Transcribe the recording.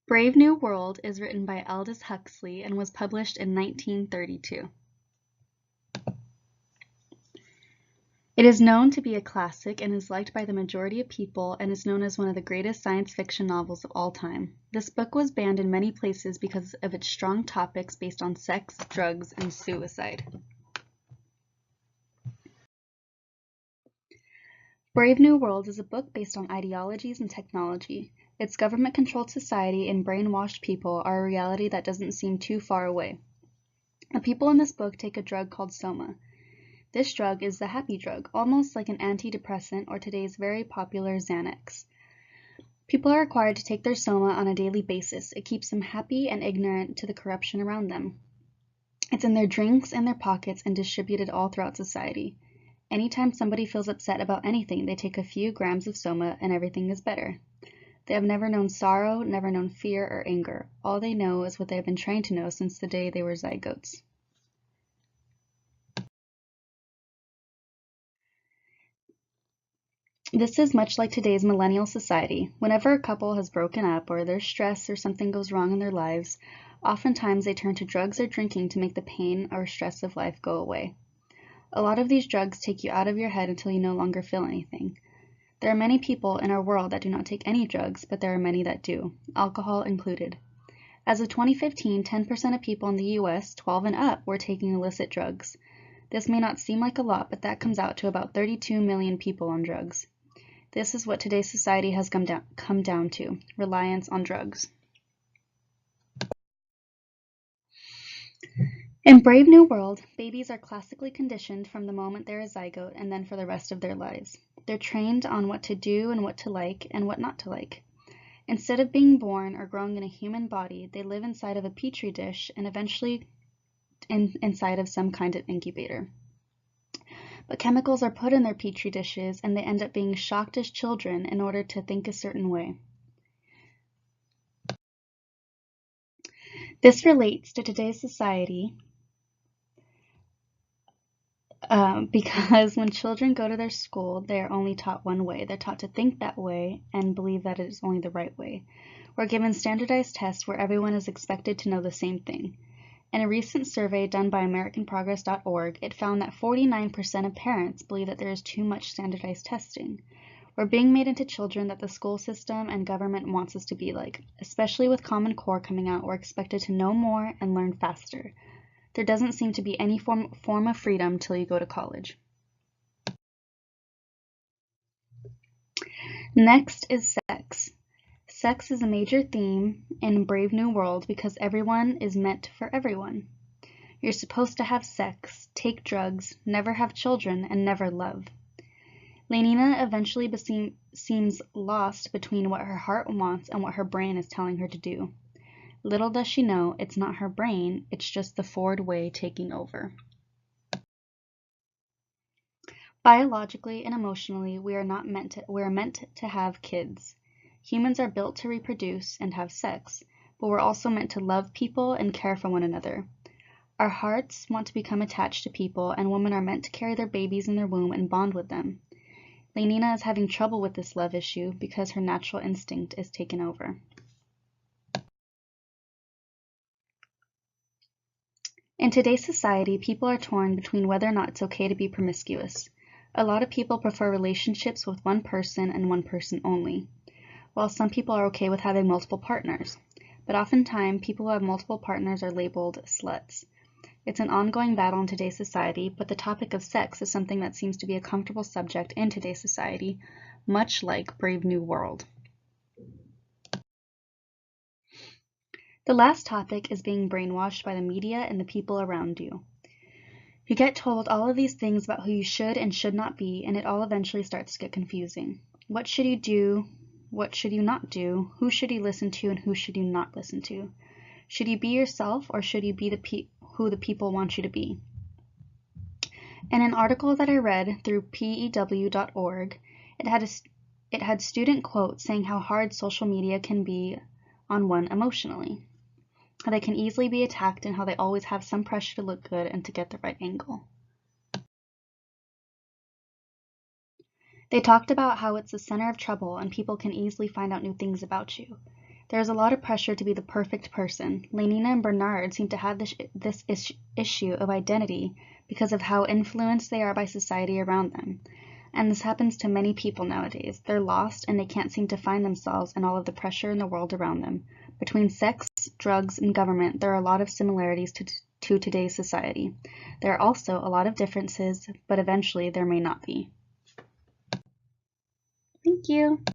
Brave New World is written by Aldous Huxley and was published in 1932. It is known to be a classic and is liked by the majority of people and is known as one of the greatest science fiction novels of all time. This book was banned in many places because of its strong topics based on sex, drugs, and suicide. Brave New World is a book based on ideologies and technology. Its government-controlled society and brainwashed people are a reality that doesn't seem too far away. The people in this book take a drug called soma. This drug is the happy drug, almost like an antidepressant or today's very popular Xanax. People are required to take their soma on a daily basis. It keeps them happy and ignorant to the corruption around them. It's in their drinks and their pockets and distributed all throughout society. Anytime somebody feels upset about anything, they take a few grams of soma and everything is better. They have never known sorrow, never known fear or anger. All they know is what they have been trained to know since the day they were zygotes. This is much like today's millennial society. Whenever a couple has broken up or there's stress or something goes wrong in their lives, oftentimes they turn to drugs or drinking to make the pain or stress of life go away. A lot of these drugs take you out of your head until you no longer feel anything. There are many people in our world that do not take any drugs, but there are many that do, alcohol included. As of 2015, 10% of people in the US 12 and up were taking illicit drugs. This may not seem like a lot, but that comes out to about 32 million people on drugs. This is what today's society has come down to, reliance on drugs. In Brave New World, babies are classically conditioned from the moment they're a zygote and then for the rest of their lives. They're trained on what to do and what to like and what not to like. Instead of being born or growing in a human body, they live inside of a petri dish and eventually inside of some kind of incubator. But chemicals are put in their petri dishes and they end up being shocked as children in order to think a certain way. This relates to today's society because when children go to their school, they are only taught one way. They're taught to think that way and believe that it is only the right way. We're given standardized tests where everyone is expected to know the same thing. In a recent survey done by AmericanProgress.org, it found that 49% of parents believe that there is too much standardized testing. We're being made into children that the school system and government wants us to be like. Especially with Common Core coming out, we're expected to know more and learn faster. There doesn't seem to be any form of freedom till you go to college. Next is sex. Sex is a major theme in Brave New World because everyone is meant for everyone. You're supposed to have sex, take drugs, never have children, and never love. Lenina eventually seems lost between what her heart wants and what her brain is telling her to do. Little does she know, it's not her brain, it's just the Ford way taking over. Biologically and emotionally, we are meant to have kids. Humans are built to reproduce and have sex, but we're also meant to love people and care for one another. Our hearts want to become attached to people, and women are meant to carry their babies in their womb and bond with them. Lenina is having trouble with this love issue because her natural instinct is taken over. In today's society, people are torn between whether or not it's okay to be promiscuous. A lot of people prefer relationships with one person and one person only, while some people are okay with having multiple partners. But oftentimes, people who have multiple partners are labeled sluts. It's an ongoing battle in today's society, but the topic of sex is something that seems to be a comfortable subject in today's society, much like Brave New World. The last topic is being brainwashed by the media and the people around you. You get told all of these things about who you should and should not be, and it all eventually starts to get confusing. What should you do? What should you not do? Who should you listen to and who should you not listen to? Should you be yourself or should you be who the people want you to be? In an article that I read through BNW.org, it had student quotes saying how hard social media can be on one emotionally. How they can easily be attacked and how they always have some pressure to look good and to get the right angle. They talked about how it's the center of trouble and people can easily find out new things about you. There's a lot of pressure to be the perfect person. Lenina and Bernard seem to have this issue of identity because of how influenced they are by society around them. And this happens to many people nowadays. They're lost and they can't seem to find themselves in all of the pressure in the world around them. Between sex, drugs, and government, there are a lot of similarities to today's society. There are also a lot of differences, but eventually there may not be. Thank you.